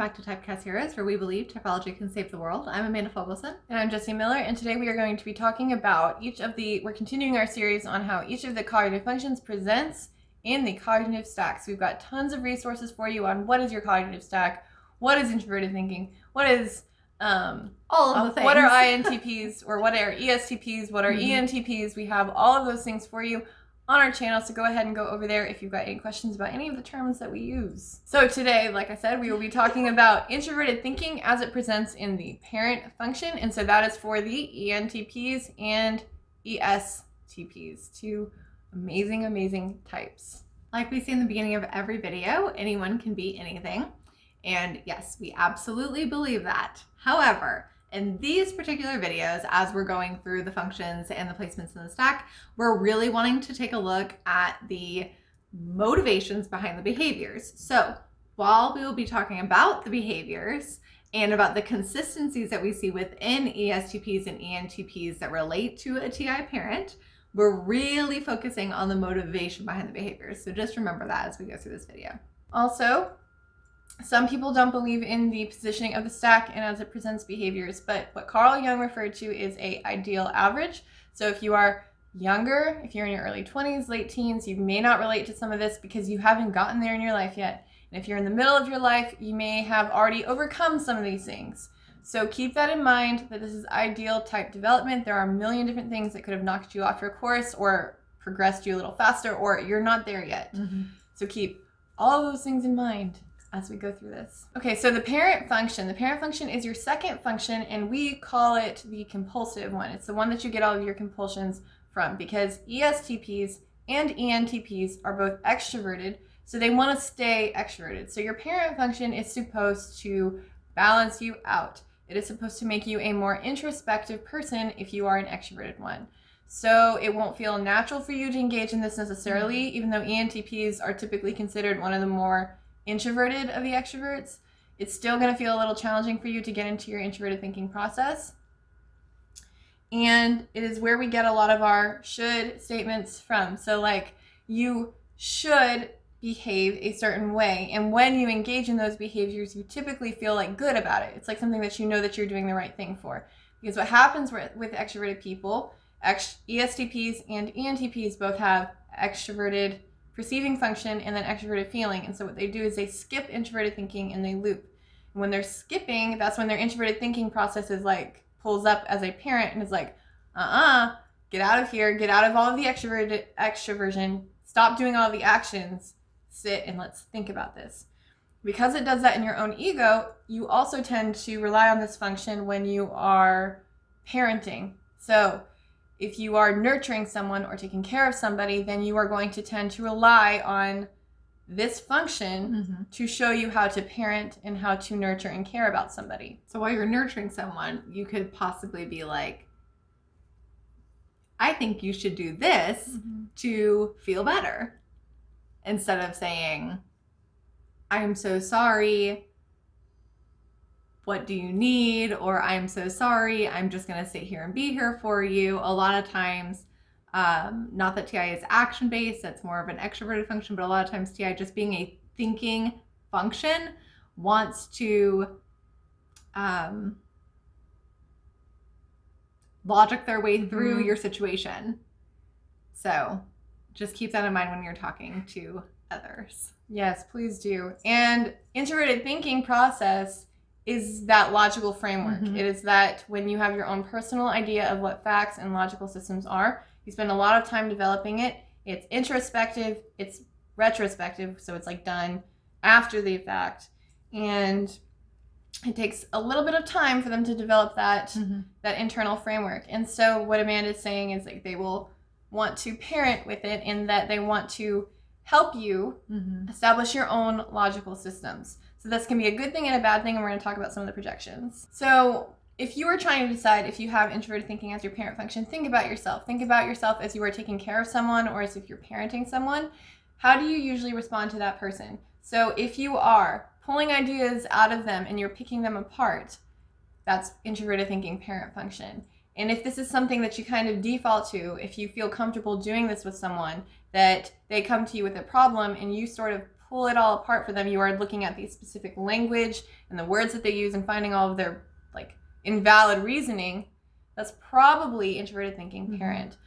back to Typecast Heroes, where we believe typology can save the world. I'm Amanda Fogelson. And I'm Jessie Miller, and today we are going to be talking about we're continuing our series on how each of the cognitive functions presents in the cognitive stack. So we've got tons of resources for you on what is your cognitive stack, what is introverted thinking, what is all of the things. What are INTPs, or what are ESTPs, what are ENTPs. We have all of those things for you on our channel, so go ahead and go over there if you've got any questions about any of the terms that we use. So today, like I said, we will be talking about introverted thinking as it presents in the parent function, and so that is for the ENTPs and ESTPs, two amazing types. Like we see in the beginning of every video, anyone can be anything, and yes, we absolutely believe that. However, in these particular videos, as we're going through the functions and the placements in the stack, we're really wanting to take a look at the motivations behind the behaviors. So while we will be talking about the behaviors and about the consistencies that we see within ESTPs and ENTPs that relate to a TI parent, we're really focusing on the motivation behind the behaviors. So just remember that as we go through this video. Also, some people don't believe in the positioning of the stack and as it presents behaviors, but what Carl Jung referred to is an ideal average. So if you are younger, if you're in your early 20s, late teens, you may not relate to some of this because you haven't gotten there in your life yet. And if you're in the middle of your life, you may have already overcome some of these things. So keep that in mind, that this is ideal type development. There are a million different things that could have knocked you off your course or progressed you a little faster, or you're not there yet. So keep all of those things in mind as we go through this. Okay, so the parent function. The parent function is your second function, and we call it the compulsive one. It's the one that you get all of your compulsions from, because ESTPs and ENTPs are both extroverted, so they want to stay extroverted. So your parent function is supposed to balance you out. It is supposed to make you a more introspective person if you are an extroverted one. So it won't feel natural for you to engage in this necessarily, even though ENTPs are typically considered one of the more introverted of the extroverts. It's still going to feel a little challenging for you to get into your introverted thinking process. And it is where we get a lot of our should statements from. So like, you should behave a certain way. And when you engage in those behaviors, you typically feel like good about it. It's like something that you know that you're doing the right thing for. Because what happens with extroverted people, ESTPs and ENTPs both have extroverted perceiving function and then extroverted feeling. And so what they do is they skip introverted thinking and they loop. And when they're skipping, that's when their introverted thinking process is like pulls up as a parent and is like, get out of here, get out of all of the extroversion, stop doing all of the actions, sit and let's think about this. Because it does that in your own ego, you also tend to rely on this function when you are parenting. So if you are nurturing someone or taking care of somebody, then you are going to tend to rely on this function to show you how to parent and how to nurture and care about somebody. So while you're nurturing someone, you could possibly be like, I think you should do this to feel better. Instead of saying, I'm so sorry, what do you need? Or I'm so sorry, I'm just going to sit here and be here for you. A lot of times, not that TI is action-based, that's more of an extroverted function, but a lot of times TI, just being a thinking function, wants to logic their way through your situation. So just keep that in mind when you're talking to others. Yes, please do. And introverted thinking process is that logical framework. It is that when you have your own personal idea of what facts and logical systems are, you spend a lot of time developing it. It's introspective, it's retrospective, so it's like done after the fact. And it takes a little bit of time for them to develop that internal framework. And so what Amanda is saying is like they will want to parent with it in that they want to help you establish your own logical systems. So this can be a good thing and a bad thing, and we're going to talk about some of the projections. So if you are trying to decide if you have introverted thinking as your parent function, think about yourself. Think about yourself as you are taking care of someone or as if you're parenting someone. How do you usually respond to that person? So if you are pulling ideas out of them and you're picking them apart, that's introverted thinking parent function. And if this is something that you kind of default to, if you feel comfortable doing this with someone, that they come to you with a problem and you sort of pull it all apart for them. You are looking at the specific language and the words that they use and finding all of their like invalid reasoning. That's probably introverted thinking parent.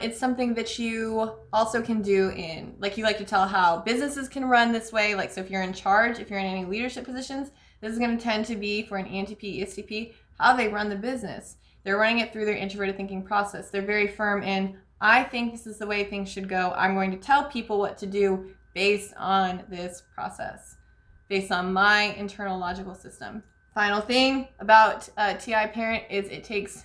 It's something that you also can do in, like, you like to tell how businesses can run this way. Like, so if you're in charge, if you're in any leadership positions, this is going to tend to be for an ENTP, ESTP, how they run the business. They're running it through their introverted thinking process. They're very firm in, I think this is the way things should go. I'm going to tell people what to do based on this process, based on my internal logical system. Final thing about TI parent is it takes,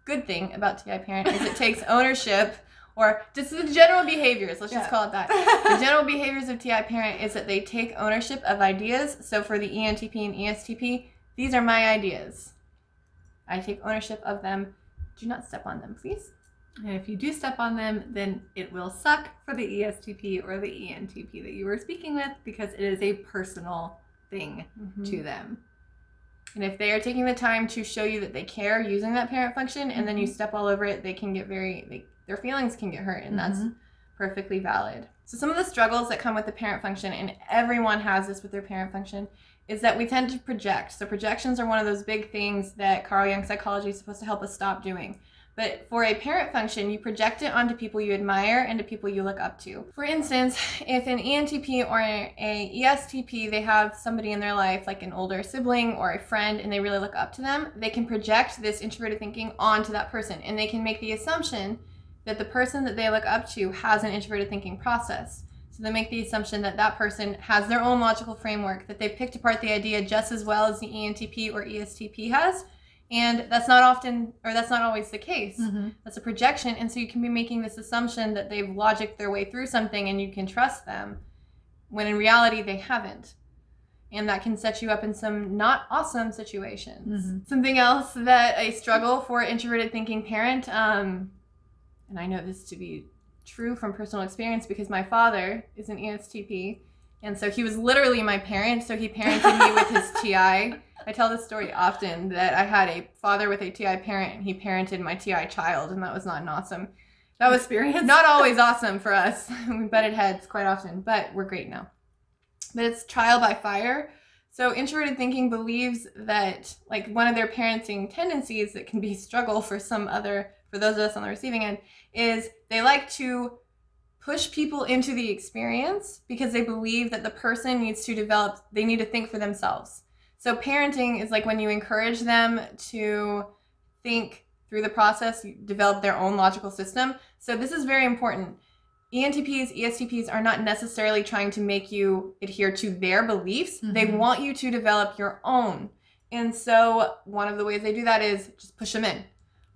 good thing about TI parent is it takes ownership, or just the general behaviors, let's just call it that. The general behaviors of TI parent is that they take ownership of ideas. So for the ENTP and ESTP, these are my ideas. I take ownership of them. Do not step on them, please. And if you do step on them, then it will suck for the ESTP or the ENTP that you were speaking with, because it is a personal thing to them. And if they are taking the time to show you that they care using that parent function, and then you step all over it, they can get their feelings can get hurt, and that's perfectly valid. So some of the struggles that come with the parent function, and everyone has this with their parent function, is that we tend to project. So projections are one of those big things that Carl Jung psychology is supposed to help us stop doing. But for a parent function, you project it onto people you admire and to people you look up to. For instance, if an ENTP or a ESTP, they have somebody in their life, like an older sibling or a friend, and they really look up to them, they can project this introverted thinking onto that person. And they can make the assumption that the person that they look up to has an introverted thinking process. So they make the assumption that that person has their own logical framework, that they've picked apart the idea just as well as the ENTP or ESTP has. And that's not always the case. That's a projection. And so you can be making this assumption that they've logicked their way through something and you can trust them, when in reality they haven't. And that can set you up in some not awesome situations. Something else that a struggle for introverted thinking parent, and I know this to be true from personal experience because my father is an ESTP, and so he was literally my parent. So he parented me with his TI. I tell this story often, that I had a father with a TI parent, and he parented my TI child, and that was not an awesome. That was experience. Not always awesome for us. We butted heads quite often, but we're great now. But it's trial by fire. So introverted thinking believes that, like, one of their parenting tendencies that can be struggle for those of us on the receiving end, is they like to push people into the experience because they believe that the person needs to develop, they need to think for themselves. So parenting is like when you encourage them to think through the process, you develop their own logical system. So this is very important. ENTPs, ESTPs are not necessarily trying to make you adhere to their beliefs. They want you to develop your own. And so one of the ways they do that is just push them in.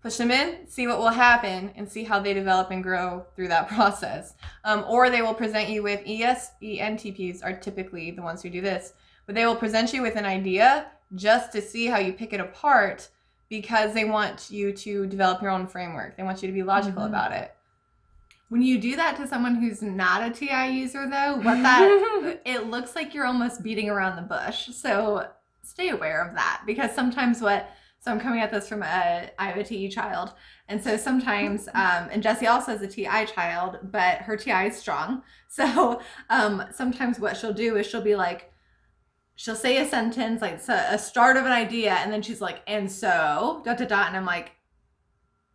Push them in, see what will happen, and see how they develop and grow through that process. Or they will present you with ENTPs are typically the ones who do this. But they will present you with an idea just to see how you pick it apart, because they want you to develop your own framework. They want you to be logical about it. When you do that to someone who's not a TI user, though, it looks like you're almost beating around the bush. So stay aware of that, because sometimes so I'm coming at this from I have a TE child. And so sometimes, and Jessie also has a TI child, but her TI is strong. So sometimes what she'll do is she'll be like, she'll say a sentence, like a start of an idea, and then she's like, and so, ... And I'm like,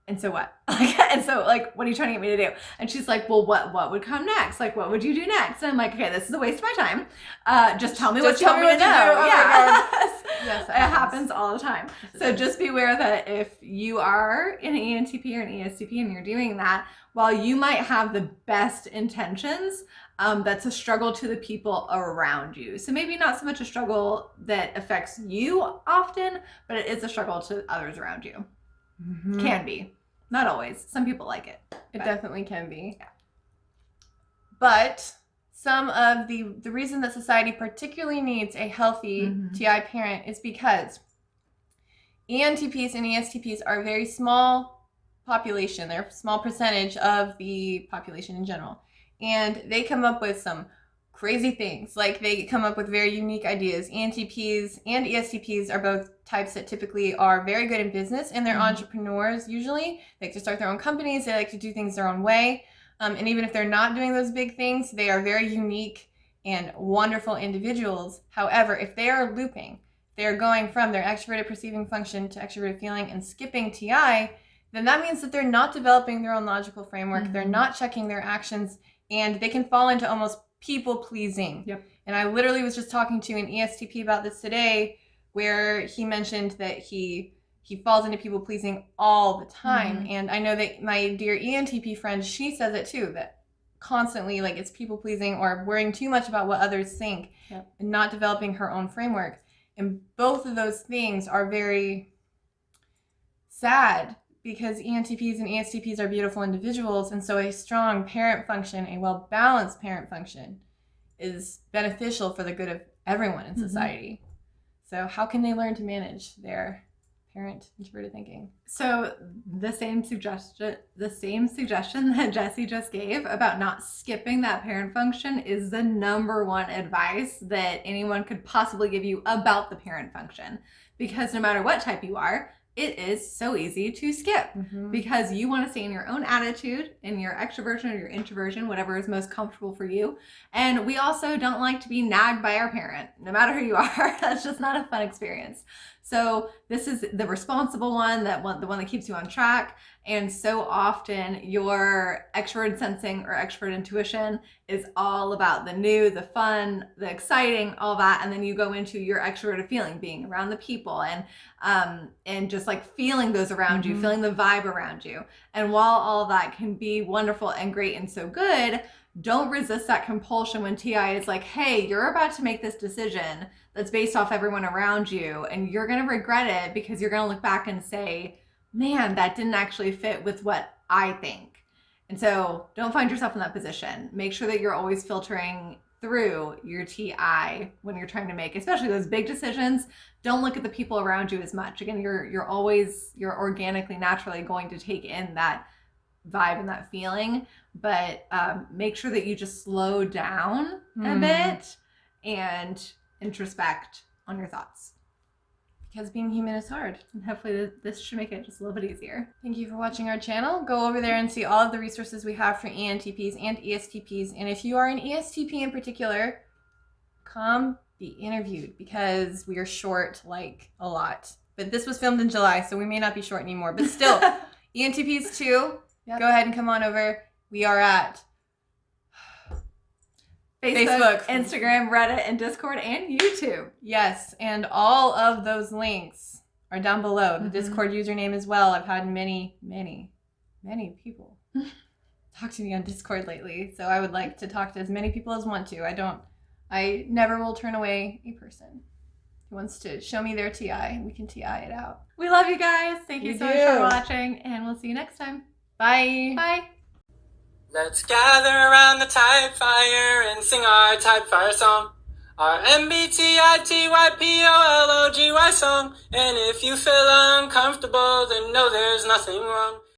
and so what? And so, like, what are you trying to get me to do? And she's like, well, what would come next? Like, what would you do next? And I'm like, okay, this is a waste of my time. Just tell me what you want me to know. Oh Yes, it happens all the time. So just be aware that if you are an ENTP or an ESTP and you're doing that, while you might have the best intentions, that's a struggle to the people around you. So maybe not so much a struggle that affects you often, but it is a struggle to others around you. Can be. Not always. Some people like it. It definitely can be. Yeah. But some of the reason that society particularly needs a healthy TI parent is because ENTPs and ESTPs are a very small population. They're a small percentage of the population in general. And they come up with some crazy things. Like, they come up with very unique ideas. ENTPs and ESTPs are both types that typically are very good in business, and they're entrepreneurs usually. They like to start their own companies. They like to do things their own way. And even if they're not doing those big things, they are very unique and wonderful individuals. However, if they are looping, they're going from their extroverted perceiving function to extroverted feeling and skipping TI, then that means that they're not developing their own logical framework. They're not checking their actions, and they can fall into almost people pleasing. Yep. And I literally was just talking to an ESTP about this today, where he mentioned that he falls into people pleasing all the time. And I know that my dear ENTP friend, she says it too, that constantly, like, it's people pleasing or worrying too much about what others think and not developing her own framework. And both of those things are very sad, because ENTPs and ESTPs are beautiful individuals. And so a strong parent function, a well-balanced parent function, is beneficial for the good of everyone in society. So how can they learn to manage their parent introverted thinking? So the same suggestion that Jessie just gave about not skipping that parent function is the number one advice that anyone could possibly give you about the parent function. Because no matter what type you are, it is so easy to skip because you want to stay in your own attitude, in your extroversion or your introversion, whatever is most comfortable for you. And we also don't like to be nagged by our parent, no matter who you are. That's just not a fun experience. So this is the responsible one, the one that keeps you on track. And so often your extrovert sensing or extrovert intuition is all about the new, the fun, the exciting, all that. And then you go into your extroverted feeling, being around the people and just like feeling those around you, feeling the vibe around you. And while all that can be wonderful and great and so good, don't resist that compulsion when TI is like, hey, you're about to make this decision that's based off everyone around you, and you're going to regret it because you're going to look back and say, man, that didn't actually fit with what I think. And so don't find yourself in that position. Make sure that you're always filtering through your TI when you're trying to make, especially those big decisions. Don't look at the people around you as much. Again, you're organically, naturally going to take in that vibe and that feeling, but make sure that you just slow down a bit and introspect on your thoughts. Because being human is hard. And hopefully this should make it just a little bit easier. Thank you for watching our channel. Go over there and see all of the resources we have for ENTPs and ESTPs. And if you are an ESTP in particular, come be interviewed, because we are short like a lot. But this was filmed in July, so we may not be short anymore. But still, ENTPs too, go ahead and come on over. We are at Facebook, Instagram, Reddit, and Discord, and YouTube. Yes, and all of those links are down below. The Discord username as well. I've had many people talk to me on Discord lately, so I would like to talk to as many people as want to. I never will turn away a person who wants to show me their TI. We can TI it out. We love you guys. Thank you so much for watching, and we'll see you next time. Bye. Bye. Let's gather around the type fire and sing our type fire song. Our MBTITYPOLOGY song. And if you feel uncomfortable, then know there's nothing wrong.